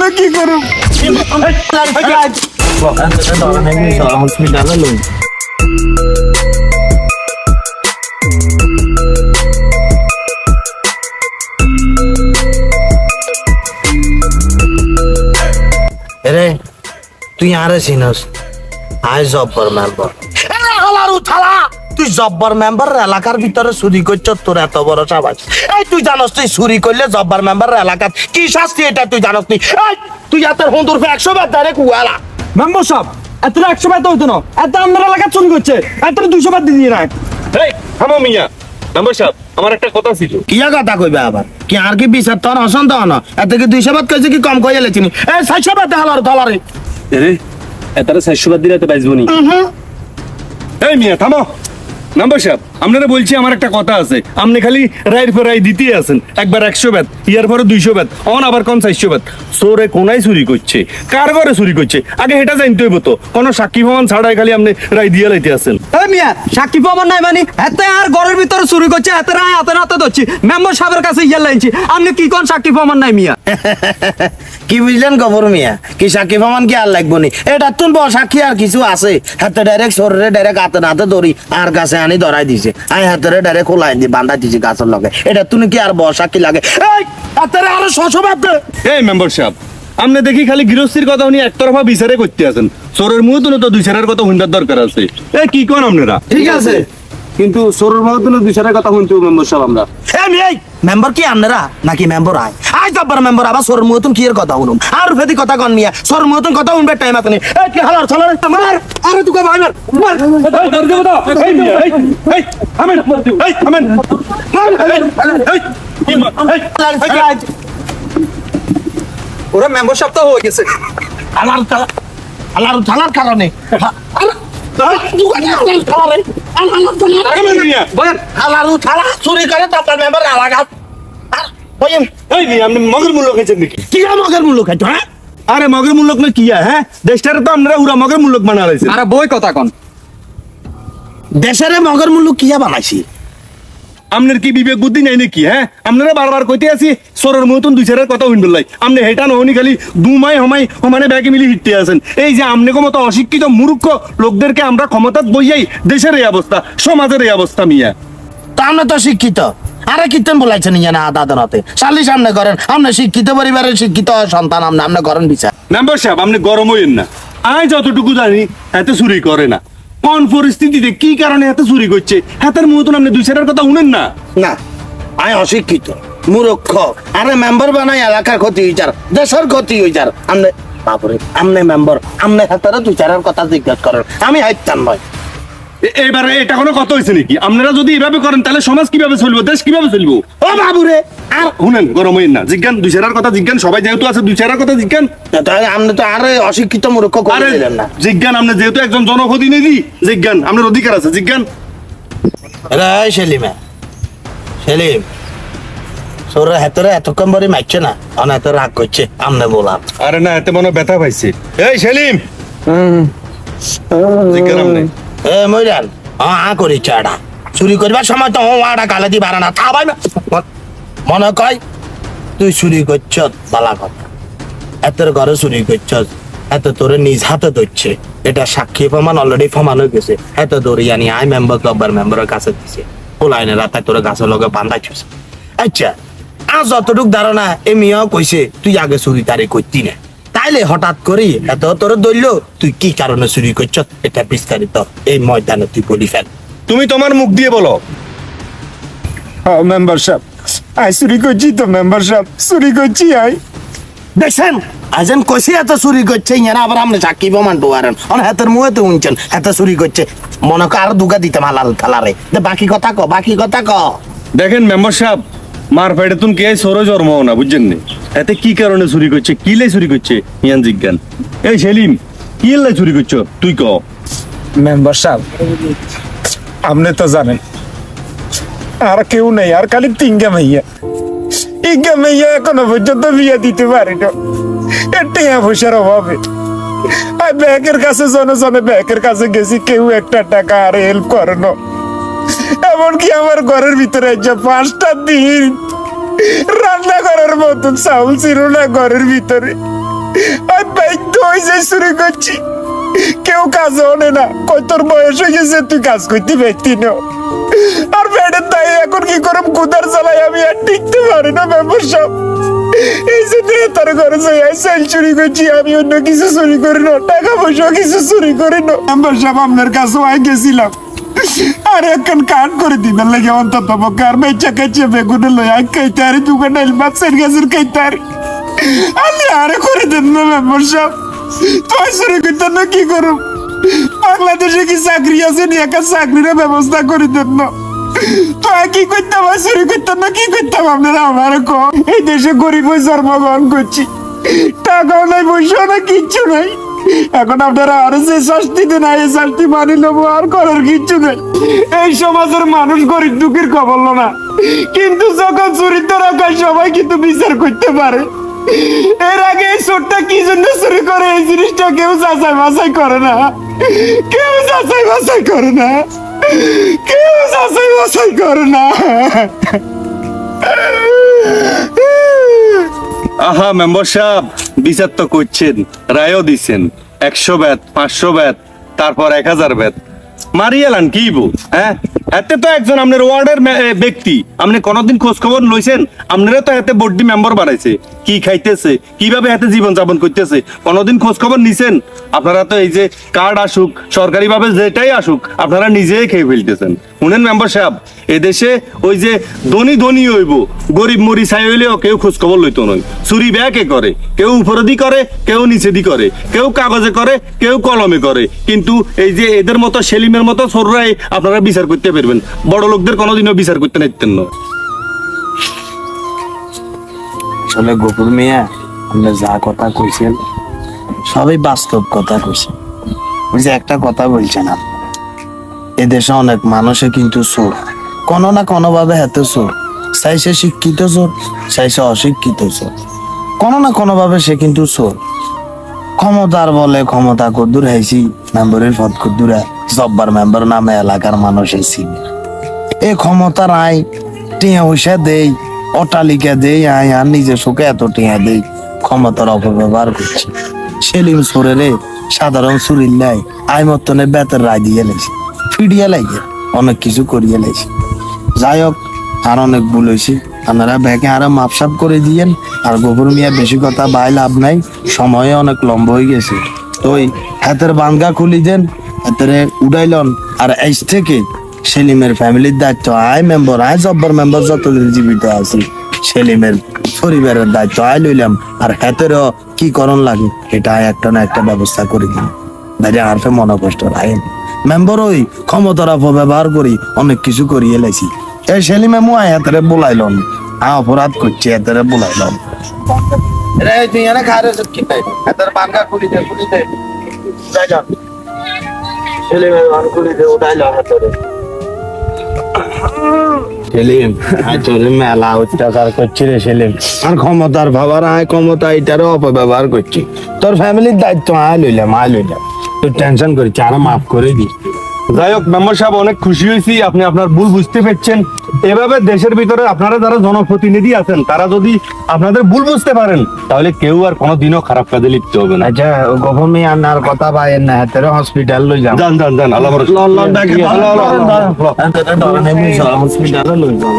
না কি করব রে তুই আরে চিনস আই জব্বর মেম্বার তুই জব্বর মেম্বার এলাকার ভিতরে চুরি করছ তোর এত বড় সাবাস এই তুই জানস তুই চুরি করলে জব্বর মেম্বার এলাকার কি শাস্তি এটা তুই জানস নি তুই এত হুন্দুর 100 বার ডাইরেক্ট উয়ালা মেম্বার সাহেব এত 100 বার তো হতো না এত আমরা এলাকা চুরি করছে এত 200 বার দিয়ে নাই এই থামো মিয়া মেম্বার সাহেব আমার একটা কথা ছিল কিয়া কথা কইবে আবার কি আর কি বিচার তোর অসন্ত না এত কি 200 বার কইছে কি কম কইয়া লেছিনি এই 600 বার দেখালার দলারে আরে এতারে 600 বার দিলে তো বাঁচবো নি এই মিয়া থামো মেম্বার সাহেব আপনারা বলছি আমার একটা কথা আছে আপনি খালি রায়ের পর রায় দিতেই আছেন একবার 100 বাদ ইয়ার পরে 200 বাদ অন আবার কোন 400 বাদ চোরে কোনায় চুরি করছে কার ঘরে চুরি করছে আগে এটা জানতে হইব তো কোন সাক্ষী প্রমাণ ছাড়াই খালি আপনি রায় দিয়ে লাইতে আছেন এই মিয়া সাক্ষী প্রমাণ নাই মানে এত আর ঘরের ভিতরে চুরি করছে এত রায় হাতে নাতে ধরছি মেম্বার সাহেবের কাছে ইয়া লাইছি আপনি কি কোন সাক্ষী প্রমাণ নাই মিয়া কি বুঝলেন খবর মিয়া কি সাক্ষী প্রমাণ কি আর লাগবো নি এটা তুন বড় সাক্ষী আর কিছু আছে হাতে ডাইরেক্ট শরীরে ডাইরেক্ট হাতে নাতে ধরি আর কাছে আনি ধরাই দিছে আই হাতে ডাইরেক্ট খোলাই দি বান্ধা দিছে গাছের লগে এটা তুমি কি আর বড় সাক্ষী লাগে এই হাতে আরো 600 বাদ দে এই মেম্বার সাহেব আপনি দেখি খালি গৃহস্থির কথা উনি একতরফা বিচারে করতে আছেন চোরের মুখ তো দুই চারের কথা হুন্ডার দরকার আছে এই কি কোন আপনারা ঠিক আছে কিন্তু চোরের মুখ তো দুই চারের কথা শুনতে মেম্বার সাহেব আমরা এই মেম্বার কি আপনারা নাকি মেম্বার আই জব্বর মেম্বার আবার সর মতন কি এর কথা শুনুম আর ফেদি কথা কন মিয়া সর মতন কথা শুনবে টাইম আছে নি এই কি হালার চলার মার আরে তুই ভাই মার এই ধর দেব তো এই মিয়া এই আমেন এই আমেন এই ওরা মেম্বার সাহেব তো হয়ে গেছে হালার চালার কারণে হালার চালা চুরি করে তারপর মেম্বার এলাকা এই মিয়া আপনি মগের মূল্য খাইছেন নাকি কি মগের মূল্য খাইতো হ্যাঁ আরে মগের মূল্য না কি হ্যাঁ দেশটারে তো আপনারা উড়া মগের মূল্য বানা লাইছেন আরে বই কথা কোন দেশের মগের মূল্য কিয়া বানাইছি আপনার কি বিবেক বুদ্ধি নাই নাকি হ্যাঁ আপনারা বারবার কইতে আছি সরের মতন দুই চারের কথা হইন লাই আপনি হেটা নহনি খালি দুমাই হমাই সমানে ব্যাগে মিলি হিটতে আছেন এই যে আমনেকে মতো অশিক্ষিত মূর্খ লোকদেরকে আমরা ক্ষমতাত বইয়াই দেশের এই অবস্থা সমাজের এই অবস্থা মিয়া তা আমরা তো শিক্ষিত আরে কীর্তন বলাইছেন ইয়া না আদালতে সালি সামনে করেন আপনি শিক্ষিত পরিবারের শিক্ষিত সন্তান আপনি করেন বিচার মেম্বার সাহেব আপনি গরম হইেন না আয় যতটুকু জানি এত চুরি করে না কোন পরিস্থিতিতে কি কারণে এত চুরি করছে হাতের মতন আপনি দুই চারের কথা শুনেন না না আমি অশিক্ষিত মূর্খ আরে মেম্বার বানাই এলাকার ক্ষতি হইচার দেশের ক্ষতি হইচার আমনে বাপরে আমনে মেম্বার আমনে হাতারে দুই চারের কথা জিজ্ঞাসা করেন আমি হাইতাম নয় এবারে এটা কোনো কথা হয়েছে নাকি আপনারা যদি এভাবে করেন তাহলে সমাজ কিভাবে চলবো দেশ কিভাবে চলবো ও বাবুরে আর শুনেন গরম হইন না জিজ্ঞান দুই চারার কথা জিজ্ঞান সবাই যেহেতু আছে দুই চারার কথা জিজ্ঞান তাহলে আপনি তো আরে অশিক্ষিত মূর্খ করে আরে দিলেন না জিজ্ঞান আপনি যেহেতু একজন জনপ্রতিনিধি জিজ্ঞান আপনার অধিকার আছে জিজ্ঞান রে সেলিমে সেলিম সোরে হাতরে এতক্ষণ বড়ি মারছে না অনেক রাগ করছে আমনে বললাম আরে না এতে মনে ব্যথা পাইছে এই সেলিম জিজ্ঞান আপনি এ মইরান করি চাড়া চুরি করবার সময় তো আড়া গালে দি বাড়া না তা ভাই মনে কয় তুই চুরি করছ বালা কথা এতের ঘরে চুরি করছ এত তোরে নিজ হাতে ধরছে এটা সাক্ষী প্রমাণ অলরেডি প্রমাণ হয়ে গেছে এত দৌড়ি আনি আই মেম্বার ক্লাবের মেম্বারের কাছে দিছে পোলাইনে রাতে তোরে গাছের লগে বান্ধাইছিস আচ্ছা আর যতটুক ধারণা এ মিয়াও কইছে তুই আগে চুরি তারি করতি না তাইলে হঠাৎ করি এত তোর দৈল্য তুই কি কারণে চুরি করছ এটা বিস্তারিত এই ময়দানে তুই বলি ফেল তুমি তোমার মুখ দিয়ে বলো মেম্বার সাহেব আই চুরি করছি তো মেম্বার সাহেব চুরি করছি আই দেখছেন আজেন কইছে এত চুরি করছে ইয়ারা আবার আপনি সাক্ষী প্রমাণ পারেন অন হাতের মুহে তো উনছেন এত চুরি করছে মনে কর আর দুগা দিতে মালাল থালারে বাকি কথা ক বাকি কথা ক দেখেন মেম্বার সাহেব মার পেটে তুমি কে সরো জন্ম না বুঝছেন না এতে কি কারণে চুরি করছে কি লাই চুরি করছে ইয়ান জিজ্ঞান এই সেলিম কি লাই চুরি করছো তুই ক মেম্বার সাহেব আপনি তো জানেন আর কেউ নেই আর খালি তিনগা মাইয়া ইগা মাইয়া এখনো পর্যন্ত বিয়ে দিতে পারি না টিয়া পয়সার অভাবে আর ব্যাংকের কাছে জনে ব্যাংকের কাছে গেছি কেউ একটা টাকা আর হেল্প করে না এমনকি আমার ঘরের ভিতরে যে 5টা দিন রান্না করার মতন চাউল ছিল না ঘরের ভিতরে আমি বাধ্য হয়েছে চুরি করছি। কেউ কাজ ওনে না, কই তোর বয়স হয়ে গেছে তুই কাজ করতে পারতি না। আর পেটের তাই এখন কি করম, কুদার জ্বালাই আমি আর টিকতে পারি না মেম্বার সাহেব। এই যে তার ঘরে যাই চাল চুরি করছি, আমি অন্য কিছু চুরি করি না, টাকা পয়সা কিছু চুরি করি না। মেম্বার সাহেব আপনার কাছে আই গেছিলাম, আর এখন কাট করে দিবেন লাগে অন্তত পক্ষে। আর বেচা কাছে বেগুনে লই আই খাইতে আরে দোকানে মাছের গাছের খাইতে আরে আলে আরে করে দেন না মেম্বার সাহেব। তুই চুরি করতে না কি করুম? বাংলাদেশে কি চাকরি আছে নি? একটা চাকরির ব্যবস্থা করে দেন না। তুই কি করতাম, চুরি করতাম না কি করতাম আপনারা আমার কম? এই দেশে গরিব হয়ে জন্মগ্রহণ করছি, টাকাও নাই পয়সাও নাই কিচ্ছু নাই। এখন আপনারা আরো যে শাস্তি দেন এই শাস্তি মানি নেবো, আর করার কিচ্ছু নেই। এই সমাজের মানুষ গরিব দুঃখীর খবর না, কিন্তু যখন চুরি ধরা খায় সবাই কিন্তু বিচার করতে পারে। এর আগে এই চোরটা কি জন্য চুরি করে এই জিনিসটা কেউ যাচাই বাছাই করে না, কেউ যাচাই বাছাই করে না, কেউ যাচাই বাছাই করে না। আহা মেম্বার সাহেব, বিচার তো করছেন, রায়ও দিচ্ছেন, 100 ব্যাত, 500 ব্যাত, তারপর 1000 ব্যাত মারি এলান কি বউ? হ্যাঁ, এতে তো একজন আপনার ওয়ার্ডের ব্যক্তি, আপনি কোনোদিন খোঁজ খবর লইছেন? আপনারা তো এতে বোর্ডি মেম্বার বানাইছে, কি খাইতেছে, কিভাবে এতে জীবন যাপন করতেছে, কোনোদিন খোঁজ খবর নিছেন? আপনারা তো এই যে কার্ড আসুক, সরকারি ভাবে যেটাই আসুক, আপনারা নিজেই খেয়ে ফেলতেছেন। শুনেন মেম্বার সাহেব, এদেশে ওই যে ধনী ধনী হইব, গরিব মরি ছাই হইলেও কেউ খোঁজ খবর লইতো নয়। চুরি ব্যাকে করে, কেউ উপরেদি করে, কেউ নিচেদি করে, কেউ কাগজে করে, কেউ কলমে করে। কিন্তু এই যে এদের মতো সেলিমের মতো ছোটরাই আপনারা বিচার করতে পারবেন, বড় লোকদের কোনোদিনও বিচার করতে নাইতেন না। আসলে গফুর মিয়া, আপনি যা কথা কইছেন সবই বাস্তব কথা কইছেন। ওই যে একটা কথা বলছেন, এদেশে অনেক মানুষে কিন্তু চোর, কোনো না কোনো ভাবে হাতে চোর, চাইছে শিক্ষিত চোর, চাইছে অশিক্ষিত চোর, কোনো না কোনো ভাবে সে কিন্তু চোর। ক্ষমতার বলে ক্ষমতা কদ্দুর হাইছি, মেম্বারের পদ কদ্দুরা জব্বার মেম্বার নামে এলাকার মানুষ এসি। এই ক্ষমতার আই টিয়া পয়সা দেই, অট্টালিকা দেই, আই আর নিজে সুখে এত টিয়া দেই, ক্ষমতার অপব্যবহার করছি। সেলিম সোরেরে সাধারণ চুরিল্লাই আই মতনে বেতের রায় দিয়ে লাইছি, ফিডিয়া লাগে অনেক কিছু করিয়ে লাইছি। যাই হোক, আর অনেক ভুল হয়েছে, আপনারা ব্যাগে আরো মাপসাপ করে দিয়েন। আর গফুর মিয়া বেশি কথা বাই লাভ নাই, সময় অনেক লম্বা হয়ে গেছে। তো ওই হাতের বাঙ্গা খুলি দেন, হাতের উড়াইলন। আর এই থেকে সেলিমের ফ্যামিলির দায়িত্ব আয় মেম্বার, আয় জব্বর মেম্বার যতদিন জীবিত আছি, সেলিমের পরিবারের দায়িত্ব আয় লইলাম। আর হাতেরও কি করণ লাগে এটা আয় একটা না একটা ব্যবস্থা করে দিন। বাইরে আর মনে কষ্ট রাখেন মেম্বার, ওই ক্ষমতার অপব্যবহার করি অনেক কিছু করিয়ে লাইছি। এই সেলিমে মুআ হাতেরে বলাইলন, অপরাধ করছে হাতেরে বলাইলন। রে তুই এনে খারে কি তাই হাতের বাঙ্গা খুলি দে যাই যান, সেলিমের বাঙ্গা খুলি দে উঠাইলো হাতেরে। সেলিম আয় তোর মেলা অত্যাচার করছি রে সেলিম, আর ক্ষমতার ভাবার আয় ক্ষমতা এটারও অপব্যবহার করছি। তোর ফ্যামিলির দায়িত্ব আয় লইলাম তুই টেনশন করিস, আরো মাফ করে দি। যাই হোক মেম্বার সাহেব, অনেক খুশি হয়েছি আপনি আপনার ভুল বুঝতে পেরেছেন। এভাবে দেশের ভিতরে আপনারা যারা জনপ্রতিনিধি আছেন, তারা যদি আপনাদের ভুল বুঝতে পারেন, তাহলে কেউ আর কোনোদিনও খারাপ কাজে লিপ্ত হবে না। আচ্ছা গভর্নমেন্ট আনার কথা বাইন না, হাতের হসপিটাল লই যাও। যান যান যান, আল্লাহ ভরসা। হসপিটালে লই যাও।